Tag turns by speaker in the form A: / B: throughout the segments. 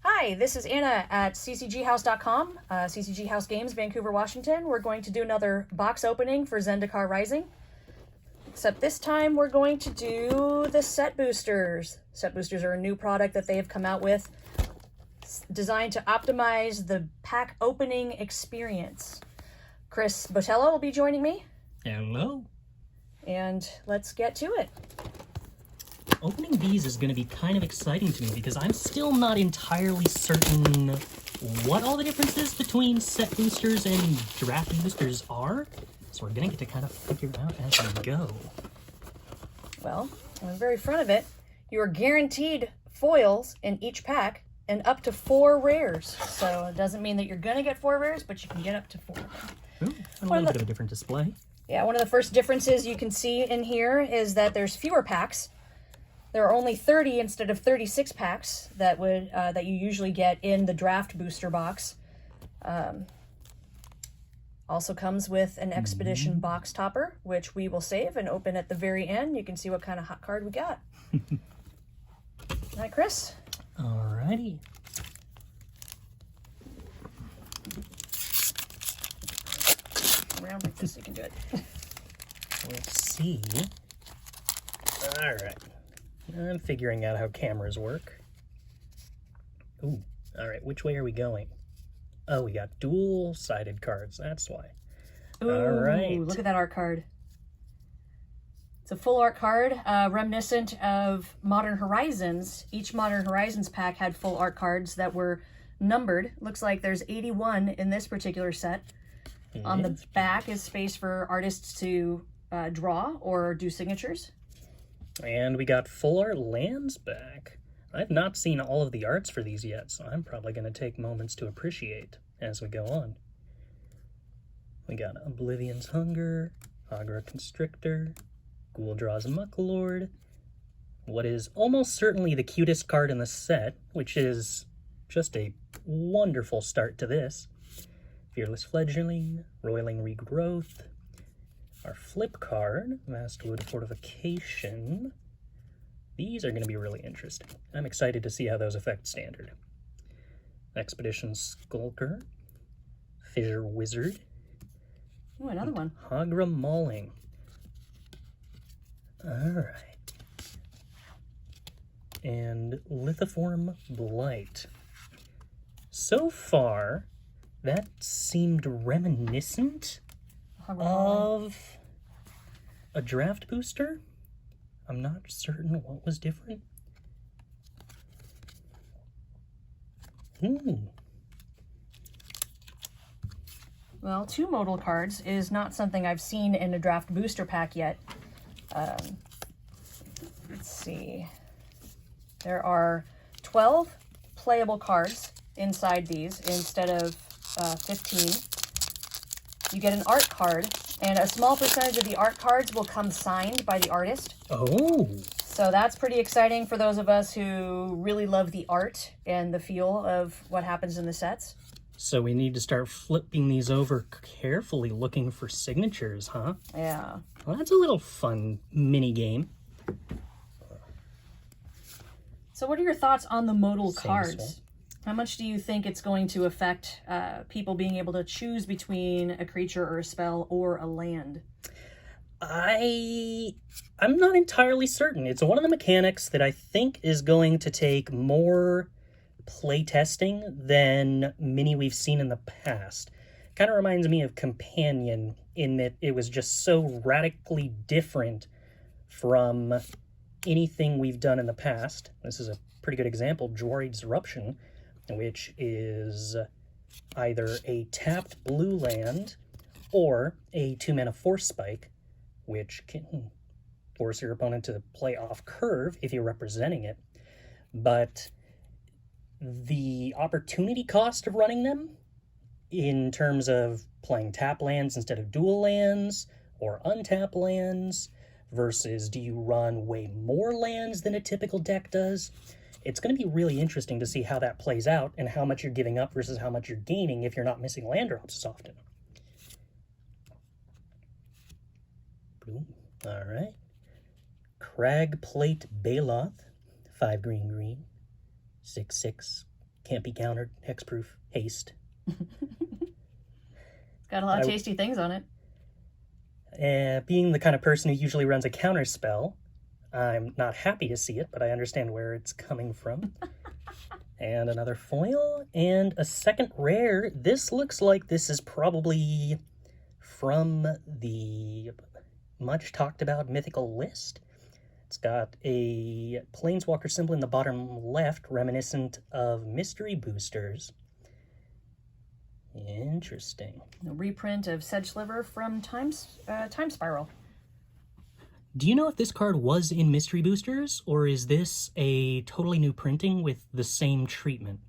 A: Hi, this is Anna at ccghouse.com, CCG House Games, Vancouver, Washington. We're going to do another box opening for Zendikar Rising. Except this time we're going to do the set boosters. Set boosters are a new product that they have come out with, designed to optimize the pack opening experience. Chris Botello will be joining me.
B: Hello.
A: And let's get to it.
B: Opening these is going to be kind of exciting to me because I'm still not entirely certain what all the differences between set boosters and draft boosters are. So we're going to get to kind of figure it out as we go.
A: Well, on the very front of it, you are guaranteed foils in each pack and up to 4 rares. So it doesn't mean that you're going to get 4 rares, but you can get up to 4.
B: Ooh, a little bit of a different display.
A: Yeah, one of the first differences you can see in here is that there's fewer packs. There are only 30 instead of 36 packs that you usually get in the draft booster box. Also comes with an expedition box topper, which we will save and open at the very end. You can see what kind of hot card we got. All right, Chris.
B: Alrighty.
A: Around like this, you can do it.
B: Let's see. Alright. I'm figuring out how cameras work. Ooh, alright, which way are we going? Oh, we got dual-sided cards, that's why.
A: Ooh,
B: alright.
A: Look at that art card. It's a full art card, reminiscent of Modern Horizons. Each Modern Horizons pack had full art cards that were numbered. Looks like there's 81 in this particular set. On the back is space for artists to draw or do signatures.
B: And we got full art lands back. I've not seen all of the arts for these yet, so I'm probably going to take moments to appreciate as we go on. We got Oblivion's Hunger, Agra Constrictor, Ghouldra's Mucklord, what is almost certainly the cutest card in the set, which is just a wonderful start to this. Fearless Fledgling, Roiling Regrowth, our flip card, Vastwood Fortification. These are going to be really interesting. I'm excited to see how those affect standard. Expedition Skulker, Fissure Wizard.
A: Ooh, another one.
B: Hagra Mauling. Alright. And Lithiform Blight. So far, that seemed reminiscent of a draft booster. I'm not certain what was different.
A: Well, 2 modal cards is not something I've seen in a draft booster pack yet. Let's see. There are 12 playable cards inside these instead of 15. You get an art card, and a small percentage of the art cards will come signed by the artist.
B: Oh!
A: So that's pretty exciting for those of us who really love the art and the feel of what happens in the sets.
B: So we need to start flipping these over carefully, looking for signatures, huh?
A: Yeah.
B: Well, that's a little fun mini game.
A: So what are your thoughts on the modal
B: Same
A: cards?
B: stuff.
A: How much do you think it's going to affect people being able to choose between a creature or a spell or a land?
B: I'm not entirely certain. It's one of the mechanics that I think is going to take more playtesting than many we've seen in the past. Kind of reminds me of Companion in that it was just so radically different from anything we've done in the past. This is a pretty good example, Jwari Disruption, which is either a tapped blue land or a 2-mana Force Spike, which can force your opponent to play off curve if you're representing it. But the opportunity cost of running them in terms of playing tap lands instead of dual lands or untap lands versus do you run way more lands than a typical deck does, it's going to be really interesting to see how that plays out and how much you're giving up versus how much you're gaining if you're not missing land drops as often. All right. Crag Plate Baloth, 5 green, 6/6, can't be countered, hexproof, haste.
A: Got a lot of tasty things on it.
B: Being the kind of person who usually runs a counter spell, I'm not happy to see it, but I understand where it's coming from. And another foil, and a second rare. This looks like this is probably from the much talked about mythical list. It's got a planeswalker symbol in the bottom left, reminiscent of mystery boosters. Interesting.
A: A reprint of Sedgesliver from Time Spiral.
B: Do you know if this card was in mystery boosters, or is this a totally new printing with the same treatment?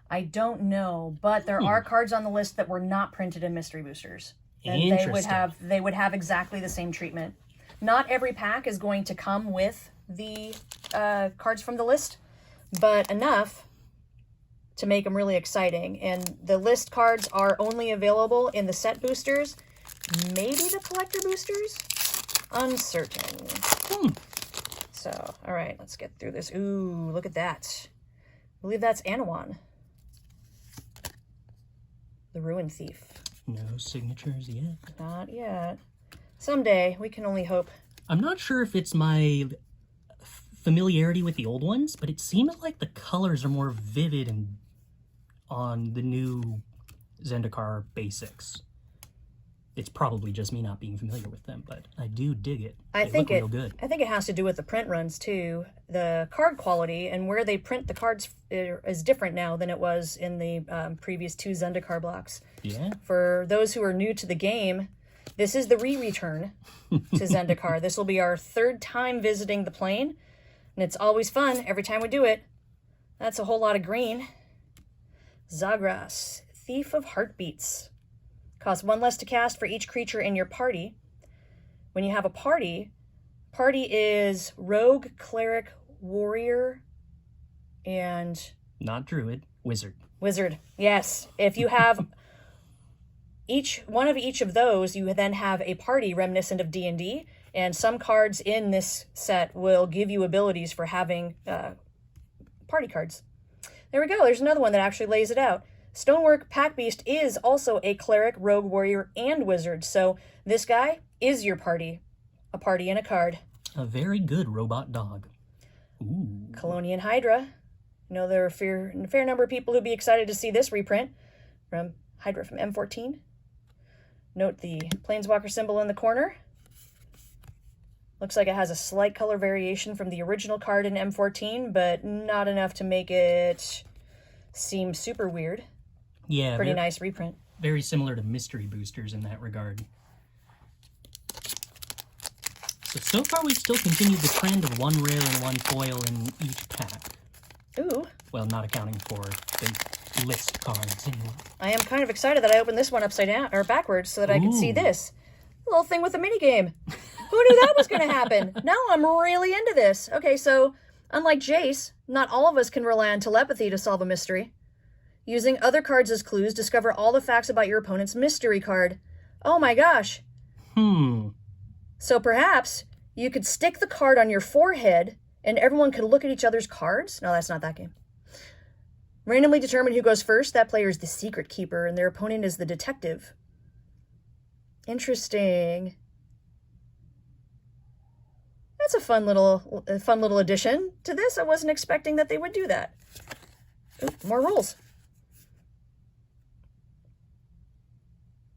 A: I don't know, but there are cards on the list that were not printed in mystery boosters. And they would have exactly the same treatment. Not every pack is going to come with the cards from the list, but enough to make them really exciting. And the list cards are only available in the set boosters, maybe the collector boosters? Uncertain. So, all right, let's get through this. Ooh, look at that. I believe that's Anawan, the Ruin Thief.
B: No signatures yet.
A: Not yet. Someday, we can only hope.
B: I'm not sure if it's my familiarity with the old ones, but it seems like the colors are more vivid and on the new Zendikar basics. It's probably just me not being familiar with them, but I do dig it.
A: I think
B: real good.
A: I think it has to do with the print runs too. The card quality and where they print the cards is different now than it was in the previous 2 Zendikar blocks.
B: Yeah.
A: For those who are new to the game, this is the re-return to Zendikar. This will be our 3rd time visiting the plane, and it's always fun every time we do it. That's a whole lot of green. Zagras, Thief of Heartbeats. Costs 1 less to cast for each creature in your party. When you have a party is rogue, cleric, warrior, and...
B: Not druid, wizard.
A: Wizard, yes. If you have one of each of those, you then have a party reminiscent of D&D, and some cards in this set will give you abilities for having party cards. There we go, there's another one that actually lays it out. Stonework Pack Beast is also a cleric, rogue, warrior, and wizard, so this guy is your party. A party and a card.
B: A very good robot dog. Ooh.
A: Colonian Hydra. I know there are a fair number of people who'd be excited to see this reprint from Hydra from M14. Note the Planeswalker symbol in the corner. Looks like it has a slight color variation from the original card in M14, but not enough to make it seem super weird.
B: Yeah.
A: Pretty nice reprint.
B: Very similar to mystery boosters in that regard. So far we've still continued the trend of 1 rare and 1 foil in each pack.
A: Ooh.
B: Well, not accounting for the list cards anyway.
A: I am kind of excited that I opened this one upside down, or backwards, so that I could see this. A little thing with a minigame. Who knew that was going to happen? Now I'm really into this. Okay, so unlike Jace, not all of us can rely on telepathy to solve a mystery. Using other cards as clues, discover all the facts about your opponent's mystery card. Oh my gosh. So perhaps you could stick the card on your forehead and everyone could look at each other's cards? No, that's not that game. Randomly determine who goes first. That player is the secret keeper and their opponent is the detective. Interesting. That's a fun little addition to this. I wasn't expecting that they would do that. Ooh, more rules.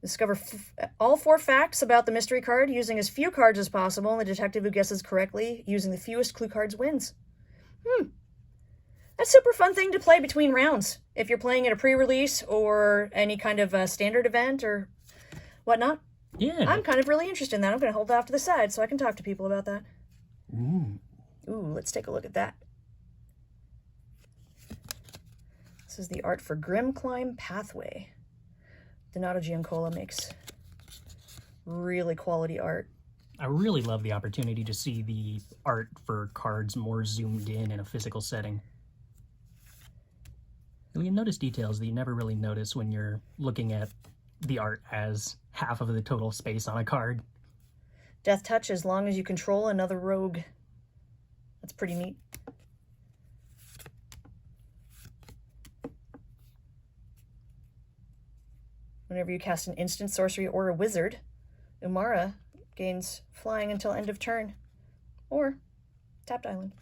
A: Discover all 4 facts about the mystery card using as few cards as possible, and the detective who guesses correctly using the fewest clue cards wins. That's a super fun thing to play between rounds. If you're playing at a pre-release or any kind of standard event or whatnot.
B: Yeah.
A: I'm kind of really interested in that. I'm going to hold that off to the side so I can talk to people about that.
B: Ooh,
A: let's take a look at that. This is the art for Grimclimb Pathway. Donato Giancola makes really quality art.
B: I really love the opportunity to see the art for cards more zoomed in a physical setting. You notice details that you never really notice when you're looking at the art as half of the total space on a card.
A: Death Touch as long as you control another rogue. That's pretty neat. Whenever you cast an instant, sorcery, or a wizard, Umara gains flying until end of turn. Or tapped island.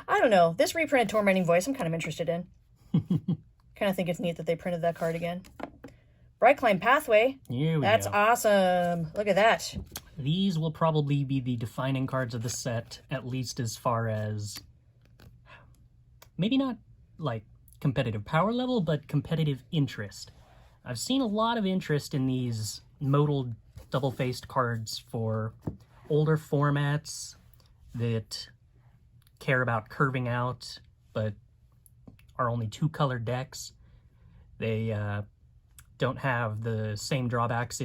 A: I don't know. This reprinted Tormenting Voice I'm kind of interested in. Kind of think it's neat that they printed that card again. Bright Climb Pathway.
B: Here we
A: That's
B: go.
A: awesome. Look at that.
B: These will probably be the defining cards of the set, at least as far as maybe not like competitive power level, but competitive interest. I've seen a lot of interest in these modal double-faced cards for older formats that care about curving out, but are only two-color decks. They don't have the same drawbacks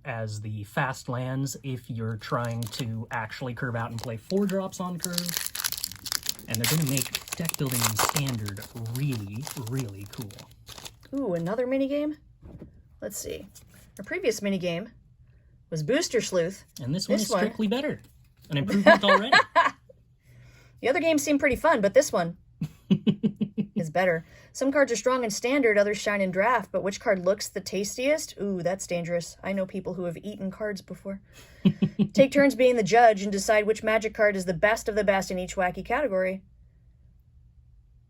B: as the fast lands if you're trying to actually curve out and play 4-drops on curve. And they're going to make deck building in Standard really, really cool.
A: Ooh, another minigame? Let's see. Our previous minigame was Booster Sleuth.
B: And this one is strictly better. An improvement already.
A: The other games seem pretty fun, but this one is better. Some cards are strong in Standard, others shine in Draft, but which card looks the tastiest? Ooh, that's dangerous. I know people who have eaten cards before. Take turns being the judge and decide which Magic card is the best of the best in each wacky category.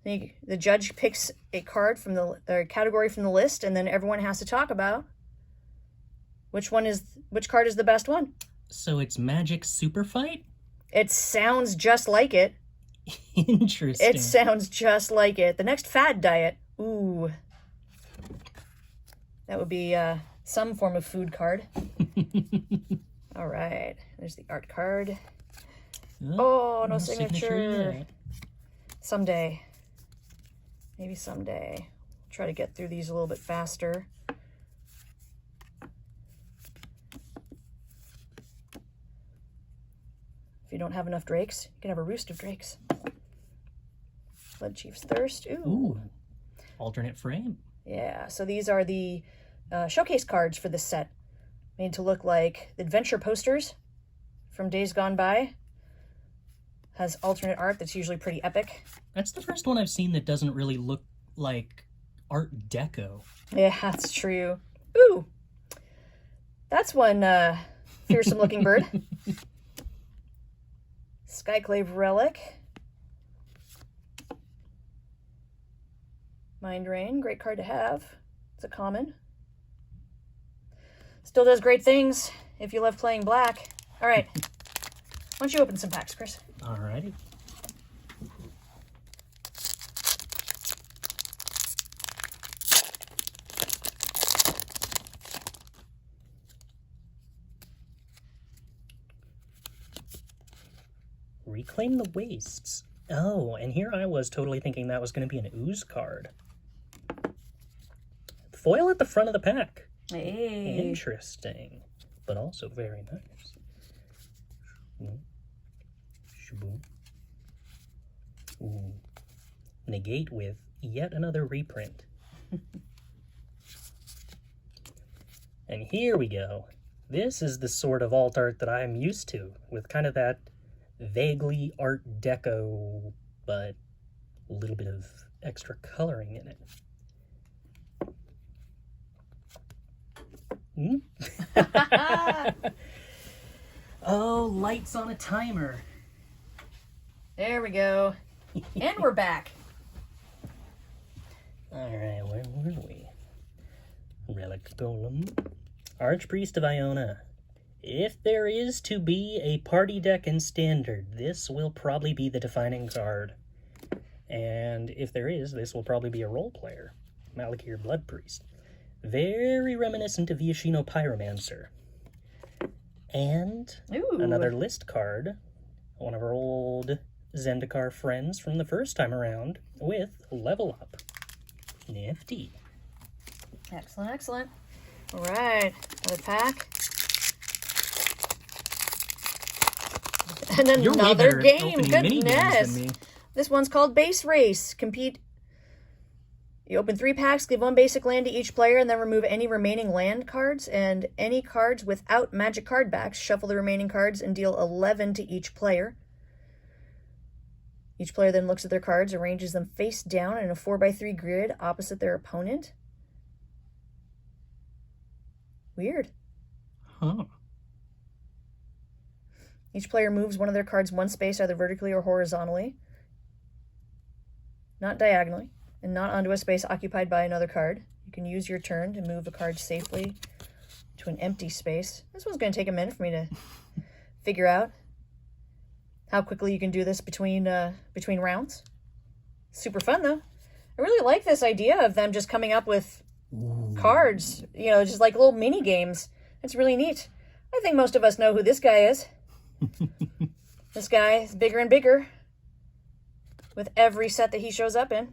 A: The judge picks a card from the category from the list, and then everyone has to talk about which card is the best one.
B: So it's Magic Super Fight?
A: It sounds just like it.
B: Interesting.
A: It sounds just like it. The next fad diet. Ooh. That would be some form of food card. All right. There's the art card. Oh, no signature.
B: Yet.
A: Someday. Maybe someday. Try to get through these a little bit faster. If you don't have enough drakes, you can have a roost of drakes. Blood Chief's Thirst.
B: Ooh. Alternate frame.
A: Yeah, so these are the showcase cards for this set. Made to look like adventure posters from Days Gone By. Has alternate art that's usually pretty epic.
B: That's the first one I've seen that doesn't really look like Art Deco.
A: Yeah, that's true. Ooh. That's one fearsome looking bird. Skyclave Relic. Mind Rain, great card to have. It's a common. Still does great things if you love playing black. All right. Why don't you open some packs, Chris?
B: Alrighty. Reclaim the Wastes. Oh, and here I was totally thinking that was going to be an ooze card. Foil at the front of the pack.
A: Hey.
B: Interesting, but also very nice. Shaboom. Ooh. Negate with yet another reprint. And here we go. This is the sort of alt art that I'm used to, with kind of that vaguely Art Deco, but a little bit of extra coloring in it. Oh, lights on a timer.
A: There we go. And we're back.
B: Alright, where were we? Relic Golem. Archpriest of Iona. If there is to be a party deck in Standard, this will probably be the defining card. And if there is, this will probably be a role player. Malakir Blood Priest. Very reminiscent of Yashino Pyromancer. And
A: Ooh.
B: another list card, one of our old Zendikar friends from the first time around, with Level Up. Nifty.
A: Excellent, excellent. All right, another pack. And
B: You're way
A: another
B: better at
A: game.
B: opening mini games
A: Goodness.
B: than me.
A: This one's called Base Race. Compete You open 3 packs, give 1 basic land to each player, and then remove any remaining land cards, and any cards without magic card backs. Shuffle the remaining cards and deal 11 to each player. Each player then looks at their cards, arranges them face down in a 4x3 grid opposite their opponent. Weird.
B: Huh.
A: Each player moves one of their cards 1 space, either vertically or horizontally, not diagonally, and not onto a space occupied by another card. You can use your turn to move a card safely to an empty space. This one's going to take a minute for me to figure out how quickly you can do this between rounds. Super fun, though. I really like this idea of them just coming up with cards, you know, just like little mini games. It's really neat. I think most of us know who this guy is. This guy is bigger and bigger with every set that he shows up in.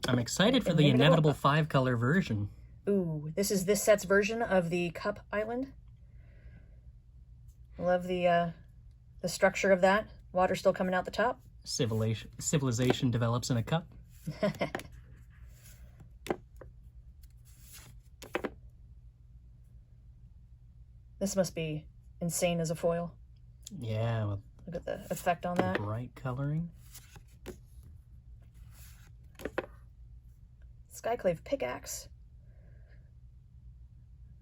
B: I'm excited for the inevitable 5-color version.
A: Ooh, this is this set's version of the Cup Island. I love the structure of that. Water still coming out the top.
B: Civilization develops in a cup.
A: This must be insane as a foil.
B: Yeah, with
A: Look at the effect on that.
B: bright coloring.
A: Skyclave Pickaxe.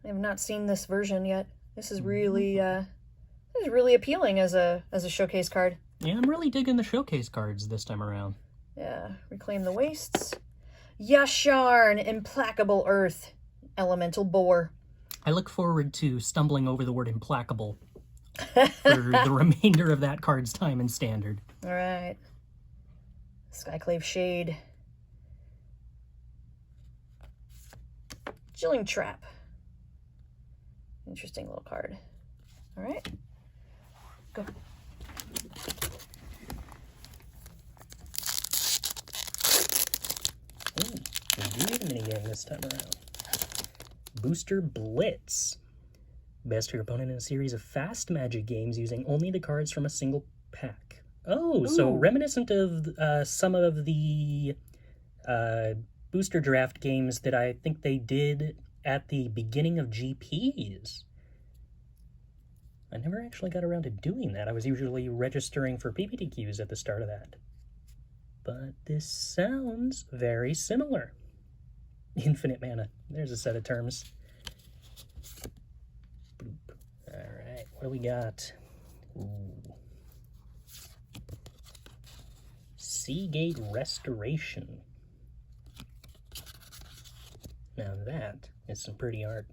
A: I have not seen this version yet. This is really appealing as a showcase card.
B: Yeah, I'm really digging the showcase cards this time around.
A: Yeah, Reclaim the Wastes. Yasharn, Implacable Earth, Elemental Boar.
B: I look forward to stumbling over the word implacable for the remainder of that card's time in Standard.
A: All right. Skyclave Shade. Chilling Trap. Interesting little card. All right. Go.
B: Ooh, we do a minigame this time around. Booster Blitz. Best your opponent in a series of fast magic games using only the cards from a single pack. Oh, so reminiscent of some of the booster draft games that I think they did at the beginning of GPs. I never actually got around to doing that. I was usually registering for PPTQs at the start of that. But this sounds very similar. Infinite mana. There's a set of terms. Boop. All right, what do we got? Ooh. Seagate Restoration. Now that is some pretty art.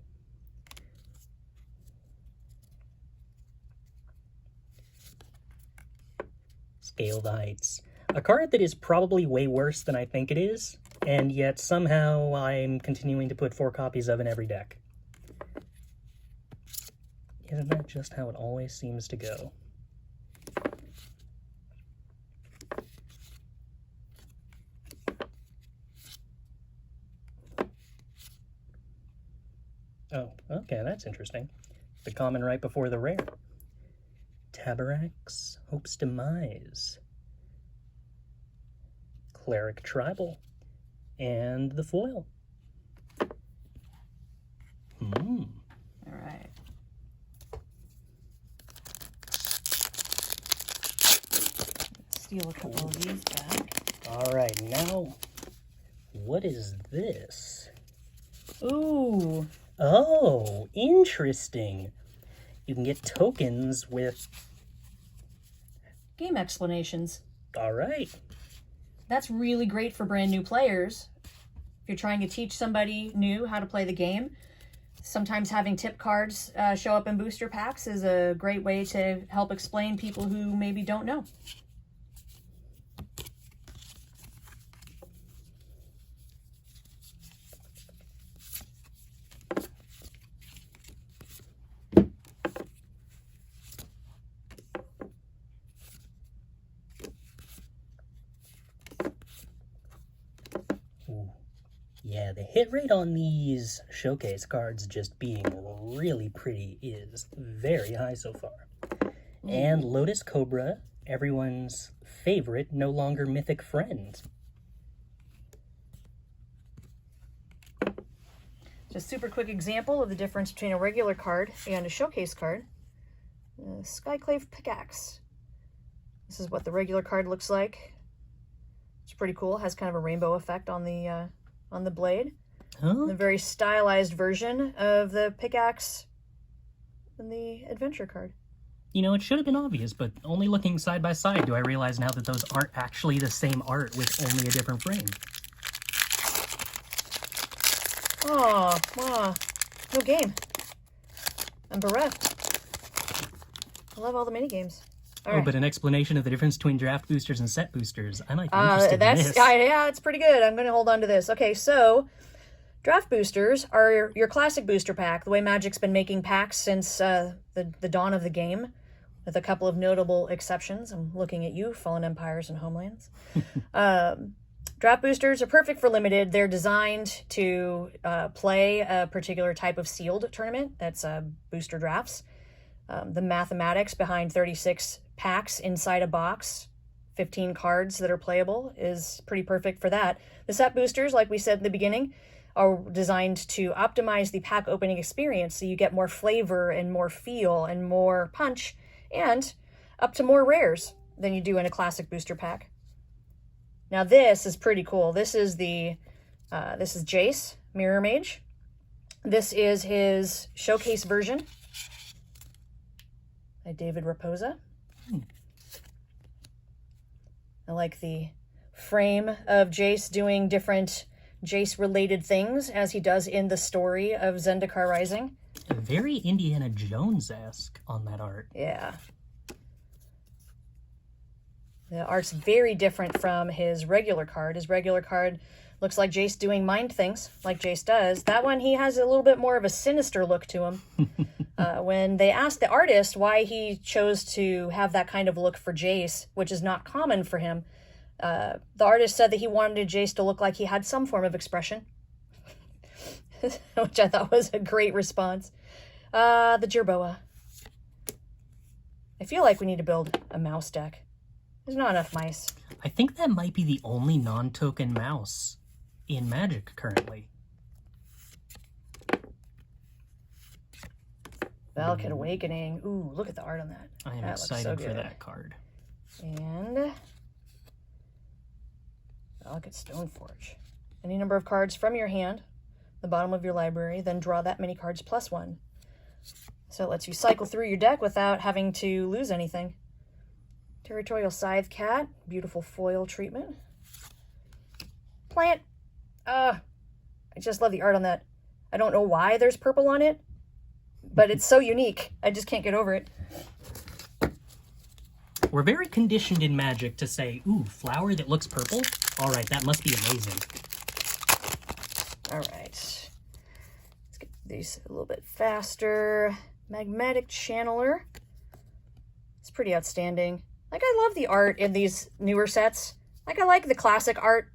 B: Scale the Heights. A card that is probably way worse than I think it is, and yet somehow I'm continuing to put 4 copies of in every deck. Isn't that just how it always seems to go? Oh, okay, that's interesting. The common right before the rare. Tabaraks, Hope's Demise. Cleric Tribal. And the foil.
A: All right. Steal a couple of these back.
B: All right, now, what is this?
A: Ooh.
B: Oh, interesting. You can get tokens with...
A: Game explanations.
B: All right.
A: That's really great for brand new players. If you're trying to teach somebody new how to play the game, sometimes having tip cards show up in booster packs is a great way to help explain people who maybe don't know.
B: Yeah, the hit rate on these showcase cards just being really pretty is very high so far. And Lotus Cobra, everyone's favorite, no longer mythic friend.
A: Just super quick example of the difference between a regular card and a showcase card. Skyclave Pickaxe. This is what the regular card looks like. It's pretty cool. Has kind of a rainbow effect on the blade.
B: Huh?
A: The very stylized version of the pickaxe in the adventure card.
B: You know, it should have been obvious, but only looking side by side do I realize now that those aren't actually the same art with only a different frame.
A: Oh, wow. No game. I'm bereft. I love all the mini games. All right.
B: But an explanation of the difference between draft boosters and set boosters. I might be interested in this.
A: Yeah, it's pretty good. I'm going to hold on to this. Okay, so draft boosters are your classic booster pack, the way Magic's been making packs since the dawn of the game, with a couple of notable exceptions. I'm looking at you, Fallen Empires and Homelands. Draft boosters are perfect for limited. They're designed to play a particular type of sealed tournament. That's booster drafts. The mathematics behind 36 packs inside a box, 15 cards that are playable, is pretty perfect for that. The set boosters, like we said in the beginning, are designed to optimize the pack opening experience so you get more flavor and more feel and more punch and up to more rares than you do in a classic booster pack. Now this is pretty cool. This is Jace, Mirror Mage. This is his showcase version by David Raposa. I like the frame of Jace doing different Jace-related things as he does in the story of Zendikar Rising.
B: Very Indiana Jones-esque on that art.
A: Yeah. The art's very different from his regular card. His regular card looks like Jace doing mind things, like Jace does. That one, he has a little bit more of a sinister look to him. When they asked the artist why he chose to have that kind of look for Jace, which is not common for him, the artist said that he wanted Jace to look like he had some form of expression, which I thought was a great response. The Jerboa. I feel like we need to build a mouse deck. There's not enough mice.
B: I think that might be the only non-token mouse in Magic currently.
A: Valakut Awakening. Ooh, look at the art on that.
B: I am
A: That looks
B: excited
A: so
B: for
A: good.
B: that card.
A: And Valakut Stoneforge. Any number of cards from your hand, the bottom of your library, then draw that many cards plus one. So it lets you cycle through your deck without having to lose anything. Territorial Scythe Cat, beautiful foil treatment. Plant. I just love the art on that. I don't know why there's purple on it, but it's so unique. I just can't get over it.
B: We're very conditioned in Magic to say, ooh, flower that looks purple? All right, that must be amazing.
A: All right. Let's get these a little bit faster. Magmatic Channeler. It's pretty outstanding. Like, I love the art in these newer sets. Like, I like the classic art.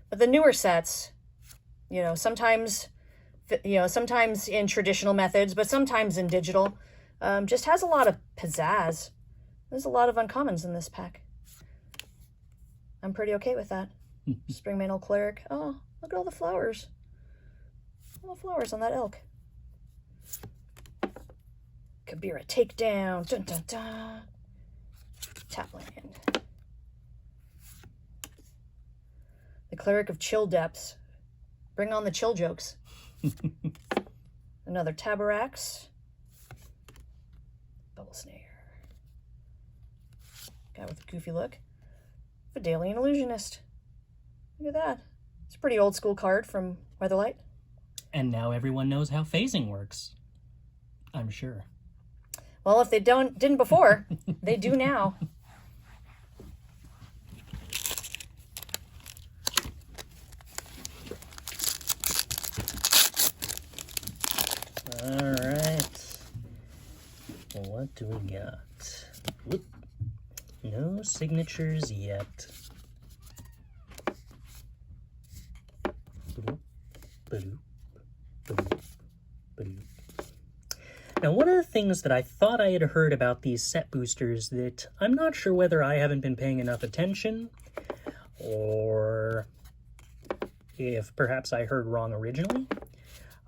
A: But the newer sets, sometimes in traditional methods, but sometimes in digital, just has a lot of pizzazz. There's a lot of uncommons in this pack. I'm pretty okay with that. Springmantle Cleric. Oh, look at all the flowers. All the flowers on that elk. Kabira Takedown. Dun dun dun. Tapland. The Cleric of Chill Depths. Bring on the chill jokes. Another Tabarax. Bubble Snare. Guy with a goofy look. Vidalian Illusionist. Look at that. It's a pretty old school card from Weatherlight.
B: And now everyone knows how phasing works. I'm sure.
A: Well, if they didn't before, they do now.
B: All right. Well, what do we got? Whoop. No signatures yet. Now, one of the things that I thought I had heard about these set boosters that I'm not sure whether I haven't been paying enough attention or if perhaps I heard wrong originally.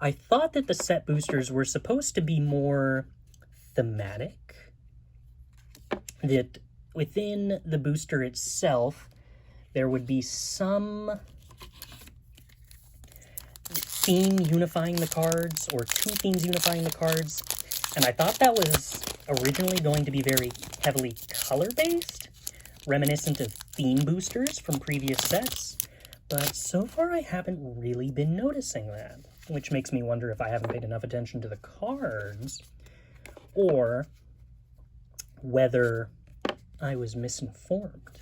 B: I thought that the set boosters were supposed to be more thematic, that within the booster itself, there would be some theme unifying the cards, or two themes unifying the cards, and I thought that was originally going to be very heavily color-based, reminiscent of theme boosters from previous sets, but so far I haven't really been noticing that, which makes me wonder if I haven't paid enough attention to the cards, or whether I was misinformed.